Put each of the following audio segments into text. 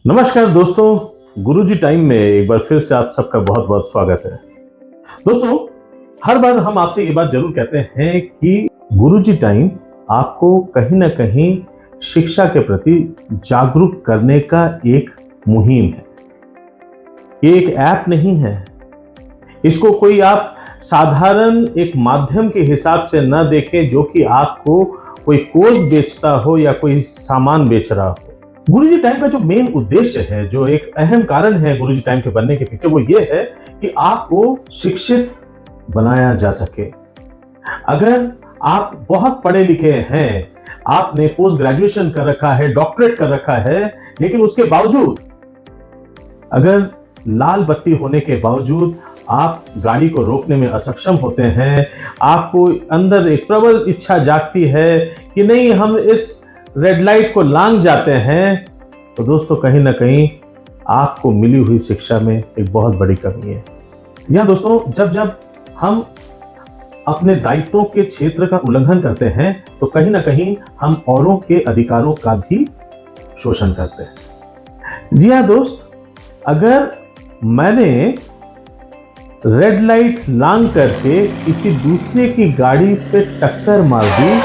नमस्कार दोस्तों, गुरुजी टाइम में एक बार फिर से आप सबका बहुत बहुत स्वागत है। दोस्तों, हर बार हम आपसे ये बात जरूर कहते हैं कि गुरुजी टाइम आपको कहीं ना कहीं शिक्षा के प्रति जागरूक करने का एक मुहिम है। ये एक ऐप नहीं है। इसको कोई आप साधारण एक माध्यम के हिसाब से न देखें जो कि आपको कोई कोर्स बेचता हो या कोई सामान बेच रहा हो। गुरुजी टाइम का जो मेन उद्देश्य है, जो एक अहम कारण है गुरुजी टाइम के बनने के पीछे, वो ये है कि आपको शिक्षित बनाया जा सके। अगर आप बहुत पढ़े लिखे हैं, आपने पोस्ट ग्रेजुएशन कर रखा है, डॉक्टरेट कर रखा है, लेकिन उसके बावजूद अगर लाल बत्ती होने के बावजूद आप गाड़ी को रोकने में असक्षम होते हैं, आपको अंदर एक प्रबल इच्छा जागती है कि नहीं, हम इस रेड लाइट को लांघ जाते हैं, तो दोस्तों कहीं ना कहीं आपको मिली हुई शिक्षा में एक बहुत बड़ी कमी है। या दोस्तों, जब जब हम अपने दायित्वों के क्षेत्र का उल्लंघन करते हैं तो कहीं ना कहीं हम औरों के अधिकारों का भी शोषण करते हैं। जी हाँ दोस्त, अगर मैंने रेड लाइट लांघ करके किसी दूसरे की गाड़ी पे टक्कर मार दी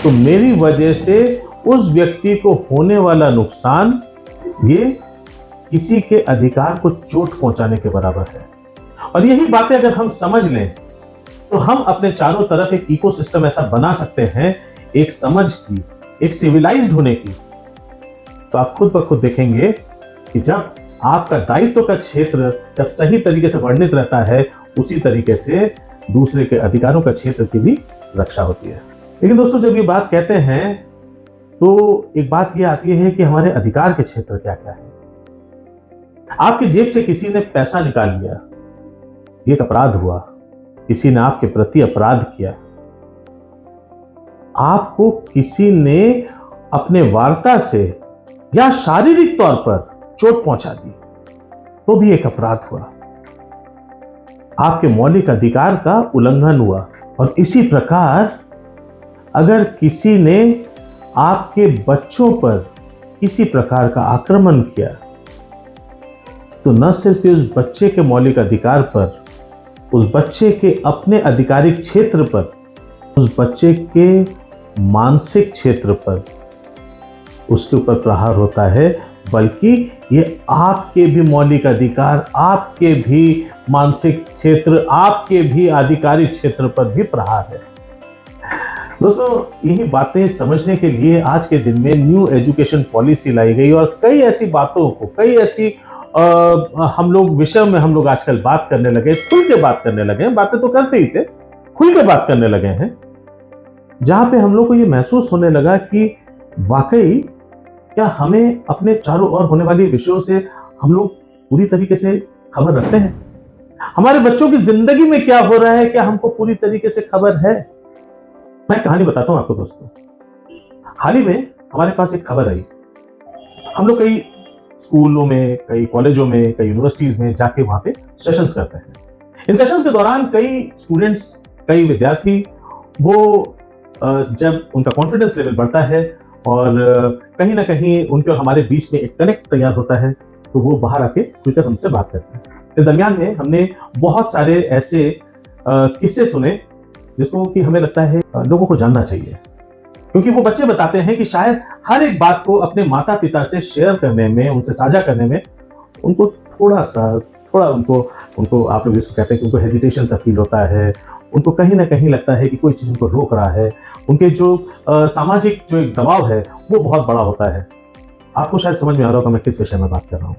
तो मेरी वजह से उस व्यक्ति को होने वाला नुकसान ये किसी के अधिकार को चोट पहुंचाने के बराबर है। और यही बातें अगर हम समझ लें तो हम अपने चारों तरफ एक इकोसिस्टम ऐसा बना सकते हैं, एक समझ की, एक सिविलाइज्ड होने की। तो आप खुद ब खुद देखेंगे कि जब आपका दायित्व का क्षेत्र जब सही तरीके से वर्णित रहता है, उसी तरीके से दूसरे के अधिकारों का क्षेत्र की भी रक्षा होती है। लेकिन दोस्तों, जब ये बात कहते हैं तो एक बात ये आती है कि हमारे अधिकार के क्षेत्र क्या क्या है। आपकी जेब से किसी ने पैसा निकाल लिया, ये एक अपराध हुआ। किसी ने आपके प्रति अपराध किया, आपको किसी ने अपने वार्ता से या शारीरिक तौर पर चोट पहुंचा दी, तो भी एक अपराध हुआ। आपके मौलिक अधिकार का उल्लंघन हुआ। और इसी प्रकार अगर किसी ने आपके बच्चों पर किसी प्रकार का आक्रमण किया, तो न सिर्फ उस बच्चे के मौलिक अधिकार पर, उस बच्चे के अपने आधिकारिक क्षेत्र पर, उस बच्चे के मानसिक क्षेत्र पर उसके ऊपर प्रहार होता है, बल्कि ये आपके भी मौलिक अधिकार, आपके भी मानसिक क्षेत्र, आपके भी आधिकारिक क्षेत्र पर भी प्रहार है। दोस्तों, यही बातें समझने के लिए आज के दिन में न्यू एजुकेशन पॉलिसी लाई गई और कई ऐसी बातों को, कई ऐसी हम लोग विषयों में हम लोग आजकल बात करने लगे, खुल के बात करने लगे हैं। बातें तो करते ही थे, खुल के बात करने लगे हैं, जहां पे हम लोग को ये महसूस होने लगा कि वाकई क्या हमें अपने चारों ओर होने वाले विषयों से हम लोग पूरी तरीके से खबर रखते हैं। हमारे बच्चों की जिंदगी में क्या हो रहा है, क्या हमको पूरी तरीके से खबर है। मैं कहानी बताता हूं आपको दोस्तों। हाल ही में हमारे पास एक खबर आई। हम लोग कई स्कूलों में, कई कॉलेजों में, कई यूनिवर्सिटीज में जाके वहां पे सेशंस करते हैं। इन सेशंस के दौरान कई स्टूडेंट्स, कई विद्यार्थी, वो जब उनका कॉन्फिडेंस लेवल बढ़ता है और कहीं ना कहीं उनके और हमारे बीच में एक कनेक्ट तैयार होता है, तो वो बाहर आके खुलकर हमसे बात करते हैं। इस दरमियान में हमने बहुत सारे ऐसे किस्से सुने जिसको कि हमें लगता है लोगों को जानना चाहिए, क्योंकि वो बच्चे बताते हैं कि शायद हर एक बात को अपने माता पिता से शेयर करने में, उनसे साझा करने में उनको थोड़ा उनको आप लोग जिसको कहते हैं कि उनको हेजिटेशन सा फील होता है। उनको कहीं ना कहीं लगता है कि कोई चीज उनको रोक रहा है। उनके जो सामाजिक जो एक दबाव है वो बहुत बड़ा होता है। आपको शायद समझ में आ रहा होगा मैं किस विषय में बात कर रहा हूँ।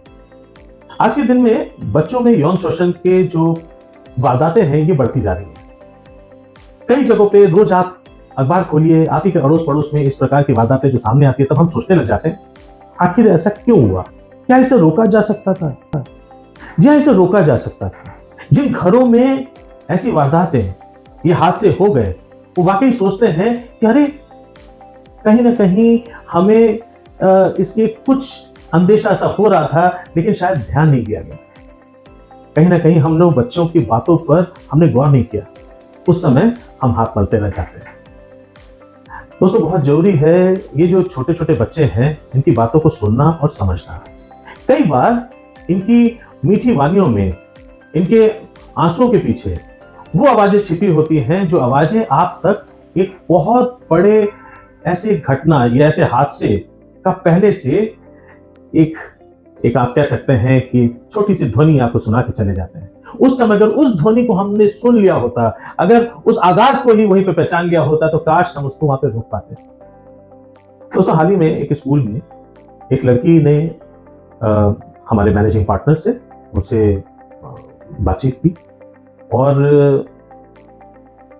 आज के दिन में बच्चों में यौन शोषण के जो वारदातें हैं ये बढ़ती जा रही है। कई जगहों पे रोज आप अखबार खोलिए, आप ही के अड़ोस पड़ोस में इस प्रकार की वारदातें जो सामने आती है, तब हम सोचने लग जाते हैं आखिर ऐसा क्यों हुआ, क्या इसे रोका जा सकता था। जी हाँ, इसे रोका जा सकता था। जिन घरों में ऐसी वारदातें, ये हादसे हो गए, वो वाकई सोचते हैं कि अरे कहीं ना कहीं हमें इसके कुछ अंदेशा सा हो रहा था, लेकिन शायद ध्यान नहीं दिया गया। कहीं ना कहीं हम लोग बच्चों की बातों पर हमने गौर नहीं किया। उस समय हम हाथ मलते रह जाते हैं। दोस्तों, बहुत जरूरी है ये जो छोटे छोटे बच्चे हैं, इनकी बातों को सुनना और समझना। कई बार इनकी मीठी वानियों में, इनके आंसुओं के पीछे वो आवाजें छिपी होती हैं जो आवाजें आप तक एक बहुत बड़े ऐसे घटना या ऐसे हादसे का पहले से एक एक आप कह सकते हैं कि छोटी सी ध्वनि आपको सुना के चले जाते हैं। उस समय अगर उस ध्वनि को हमने सुन लिया होता, अगर उस आगाज को ही वहीं पे पहचान लिया होता, तो काश हम उसको वहां पे रोक पाते। दोस्तों, हाल ही में एक स्कूल में एक लड़की ने हमारे मैनेजिंग पार्टनर से उनसे बातचीत की और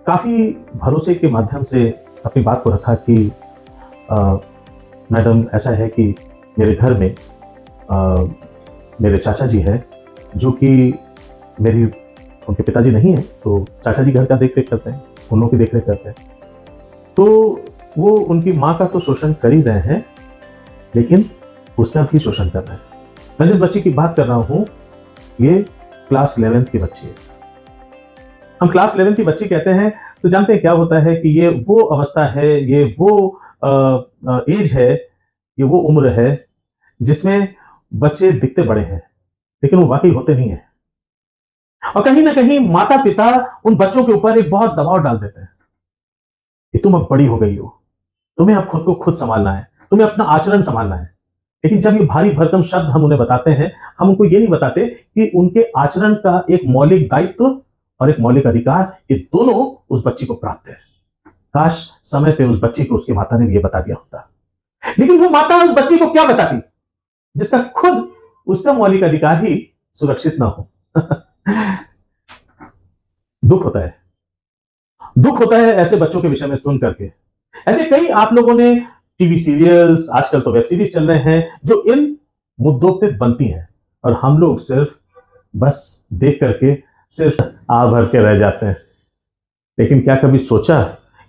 काफी भरोसे के माध्यम से अपनी बात को रखा कि मैडम, ऐसा है कि मेरे घर में मेरे चाचा जी हैं, जो कि उनके पिताजी नहीं है, तो चाचा जी घर का देख रेख करते हैं, उन लोगों की देख रेख करते हैं। तो वो उनकी माँ का तो शोषण कर ही रहे हैं, लेकिन उसका भी शोषण कर रहे हैं। मैं जिस बच्ची की बात कर रहा हूँ, ये क्लास 11th की बच्ची है। हम क्लास 11th की बच्ची कहते हैं तो जानते हैं क्या होता है कि ये वो अवस्था है, ये वो एज है, ये वो उम्र है जिसमें बच्चे दिखते बड़े हैं, लेकिन वो वाकई होते नहीं है। और कहीं ना कहीं माता पिता उन बच्चों के ऊपर एक बहुत दबाव डाल देते हैं कि तुम अब बड़ी हो गई हो, तुम्हें अब खुद को खुद संभालना है, तुम्हें अपना आचरण संभालना है। लेकिन जब ये भारी भरकम शब्द हम उन्हें बताते हैं, हम उनको ये नहीं बताते कि उनके आचरण का एक मौलिक दायित्व और एक मौलिक अधिकार, ये दोनों उस बच्ची को प्राप्त है। काश समय पे उस बच्ची को उसकी माता ने ये बता दिया होता। लेकिन वो माता उस बच्ची को क्या बताती जिसका खुद उसका मौलिक अधिकार ही सुरक्षित ना हो। दुख होता है, दुख होता है ऐसे बच्चों के विषय में सुन करके। ऐसे कई आप लोगों ने टीवी सीरियल्स, आजकल तो वेब सीरीज चल रहे हैं जो इन मुद्दों पे बनती हैं, और हम लोग सिर्फ बस देख करके सिर्फ आ भर के रह जाते हैं। लेकिन क्या कभी सोचा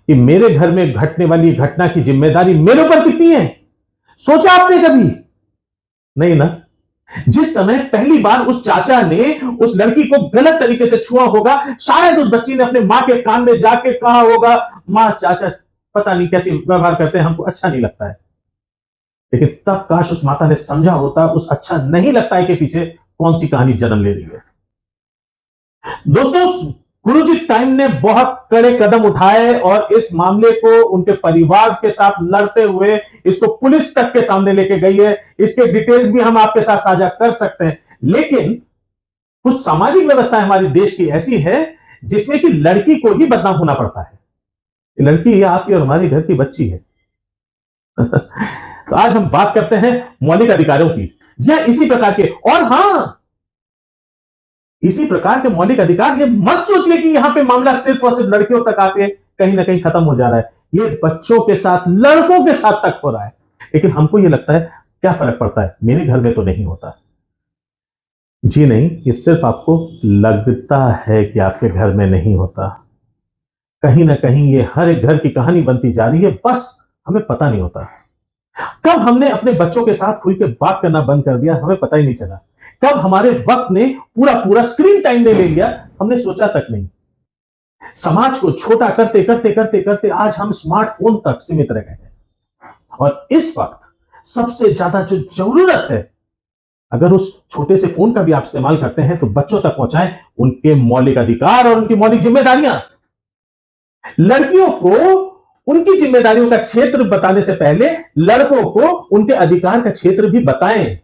कि मेरे घर में घटने वाली घटना की जिम्मेदारी मेरे ऊपर कितनी है? सोचा आपने कभी? नहीं ना। जिस समय पहली बार उस चाचा ने उस लड़की को गलत तरीके से छुआ होगा, शायद उस बच्ची ने अपने मां के कान में जाके कहा होगा, मां, चाचा पता नहीं कैसे व्यवहार करते हैं, हमको अच्छा नहीं लगता है। लेकिन तब काश उस माता ने समझा होता उस अच्छा नहीं लगता है के पीछे कौन सी कहानी जन्म ले रही है। दोस्तों, गुरुजी टाइम ने बहुत कड़े कदम उठाए और इस मामले को उनके परिवार के साथ लड़ते हुए इसको पुलिस तक के सामने लेके गई है। इसके डिटेल्स भी हम आपके साथ साझा कर सकते हैं। लेकिन कुछ सामाजिक व्यवस्था हमारे देश की ऐसी है जिसमें कि लड़की को ही बदनाम होना पड़ता है। लड़की आपकी और हमारे घर की बच्ची है। तो आज हम बात करते हैं मौलिक अधिकारों की। जी हां, इसी प्रकार के, और हां, इसी प्रकार के मौलिक अधिकार। ये मत सोचिए कि यहां पे मामला सिर्फ और सिर्फ लड़कियों तक आके कहीं ना कहीं खत्म हो जा रहा है। ये बच्चों के साथ, लड़कों के साथ तक हो रहा है। लेकिन हमको ये लगता है क्या फर्क पड़ता है, मेरे घर में तो नहीं होता। जी नहीं, ये सिर्फ आपको लगता है कि आपके घर में नहीं होता। कहीं ना कहीं ये हर एक घर की कहानी बनती जा रही है, बस हमें पता नहीं होता। कब हमने अपने बच्चों के साथ खुल के बात करना बंद कर दिया, हमें पता ही नहीं चला। कब हमारे वक्त ने पूरा पूरा स्क्रीन टाइम ने ले लिया, हमने सोचा तक नहीं। समाज को छोटा करते करते करते करते आज हम स्मार्टफोन तक सीमित रह गए हैं। और इस वक्त सबसे ज्यादा जो जरूरत है, अगर उस छोटे से फोन का भी आप इस्तेमाल करते हैं तो बच्चों तक पहुंचाएं उनके मौलिक अधिकार और उनकी मौलिक जिम्मेदारियां। लड़कियों को उनकी जिम्मेदारियों का क्षेत्र बताने से पहले लड़कों को उनके अधिकार का क्षेत्र भी बताएं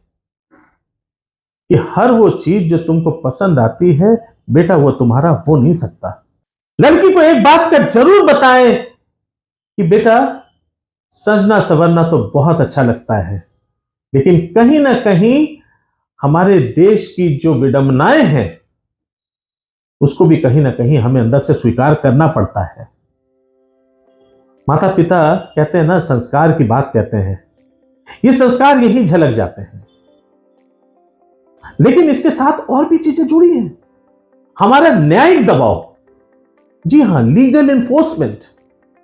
कि हर वो चीज जो तुमको पसंद आती है, बेटा, वो तुम्हारा हो नहीं सकता। लड़की को एक बात का जरूर बताएं कि बेटा, सजना संवरना तो बहुत अच्छा लगता है, लेकिन कहीं ना कहीं हमारे देश की जो विडंबनाएं हैं उसको भी कहीं ना कहीं हमें अंदर से स्वीकार करना पड़ता है। माता पिता कहते हैं ना, संस्कार की बात कहते हैं, ये संस्कार यही झलक जाते हैं। लेकिन इसके साथ और भी चीजें जुड़ी हैं। हमारा न्यायिक दबाव, जी हां, लीगल एनफोर्समेंट।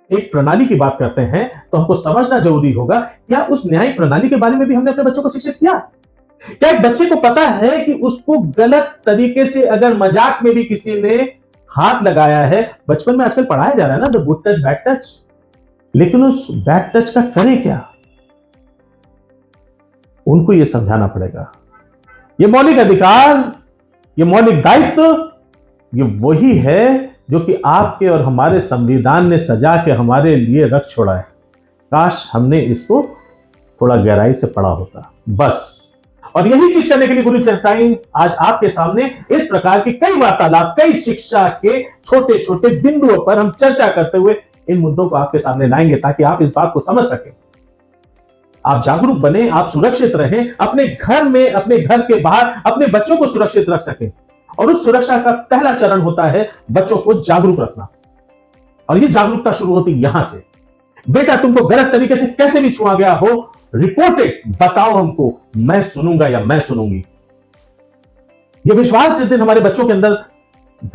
एक प्रणाली की बात करते हैं तो हमको समझना जरूरी होगा, क्या उस न्यायिक प्रणाली के बारे में भी हमने अपने बच्चों को शिक्षित किया? क्या एक बच्चे को पता है कि उसको गलत तरीके से अगर मजाक में भी किसी ने हाथ लगाया है, बचपन में आजकल पढ़ाया जा रहा है ना, the good touch bad touch, लेकिन उस बैड टच का करे क्या, उनको यह समझाना पड़ेगा। ये मौलिक अधिकार, ये मौलिक दायित्व, ये वही है जो कि आपके और हमारे संविधान ने सजा के हमारे लिए रख छोड़ा है। काश हमने इसको थोड़ा गहराई से पढ़ा होता, बस। और यही चीज करने के लिए गुरु टाइम आज आपके सामने इस प्रकार की कई वार्तालाप, कई शिक्षा के छोटे छोटे बिंदुओं पर हम चर्चा करते हुए इन मुद्दों को आपके सामने लाएंगे, ताकि आप इस बात को समझ सकें, आप जागरूक बने, आप सुरक्षित रहें, अपने घर में, अपने घर के बाहर अपने बच्चों को सुरक्षित रख सकें। और उस सुरक्षा का पहला चरण होता है बच्चों को जागरूक रखना। और ये जागरूकता शुरू होती यहां से। बेटा, तुमको गलत तरीके से कैसे भी छुआ गया हो, रिपोर्टेड, बताओ हमको, मैं सुनूंगा या मैं सुनूंगी। ये विश्वास जिस दिन हमारे बच्चों के अंदर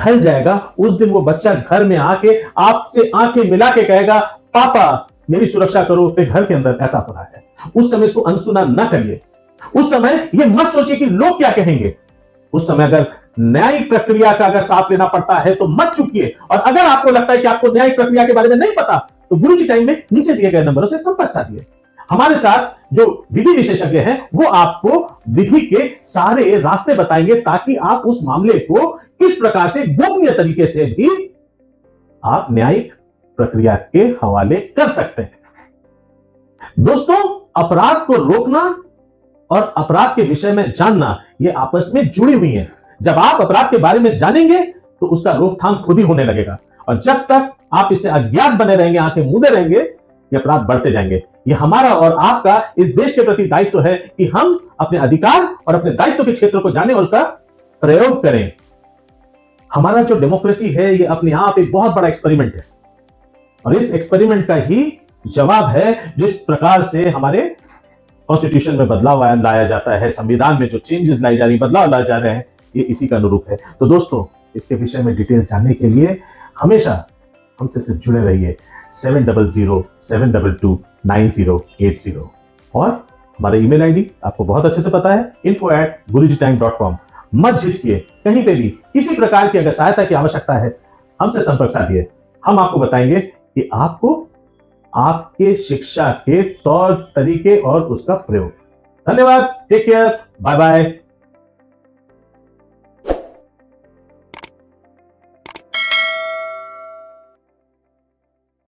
ढल जाएगा, उस दिन वो बच्चा घर में आके आपसे आंखें मिला के कहेगा, पापा मेरी सुरक्षा करो, फिर घर के अंदर ऐसा हो रहा है। उस समय इसको अनसुना ना करिए। उस समय ये मत सोचिए कि लोग क्या कहेंगे। उस समय अगर न्यायिक प्रक्रिया का अगर साथ लेना पड़ता है तो मत चुकिए। और अगर आपको लगता है कि आपको न्यायिक प्रक्रिया के बारे में नहीं पता, तो गुरुजी टाइम में नीचे दिए गए नंबरों से संपर्क साधिए। हमारे साथ जो विधि विशेषज्ञ हैं वो आपको विधि के सारे रास्ते बताएंगे, ताकि आप उस मामले को किस प्रकार से गोपनीय तरीके से भी आप न्यायिक प्रक्रिया के हवाले कर सकते हैं। दोस्तों, अपराध को रोकना और अपराध के विषय में जानना, ये आपस में जुड़ी हुई है। जब आप अपराध के बारे में जानेंगे तो उसका रोकथाम खुद ही होने लगेगा। और जब तक आप इससे अज्ञात बने रहेंगे, आंखें मूंदे रहेंगे, ये अपराध बढ़ते जाएंगे। ये हमारा और आपका इस देश के प्रति दायित्व है कि हम अपने अधिकार और अपने दायित्व के क्षेत्र को जानें और उसका प्रयोग करें। हमारा जो डेमोक्रेसी है, ये अपने आप एक बहुत बड़ा एक्सपेरिमेंट है। और इस एक्सपेरिमेंट का ही जवाब है जिस प्रकार से हमारे कॉन्स्टिट्यूशन में बदलाव लाया जाता है, संविधान में जो चेंजेस लाई जा रही, बदलाव लाए जा रहे हैं, ये इसी का अनुरूप है। तो दोस्तों, इसके विषय में डिटेल जानने के लिए हमेशा हमसे सिर्फ जुड़े रहिए 7007229080। और हमारा ईमेल आईडी आपको बहुत अच्छे से पता है, info@gurujitime.com। मत झिझकिए, कहीं पे भी किसी प्रकार की अगर सहायता की आवश्यकता है, हमसे संपर्क साधिए। हम आपको बताएंगे कि आपको आपके शिक्षा के तौर तरीके और उसका प्रयोग। धन्यवाद, टेक केयर, बाय बाय।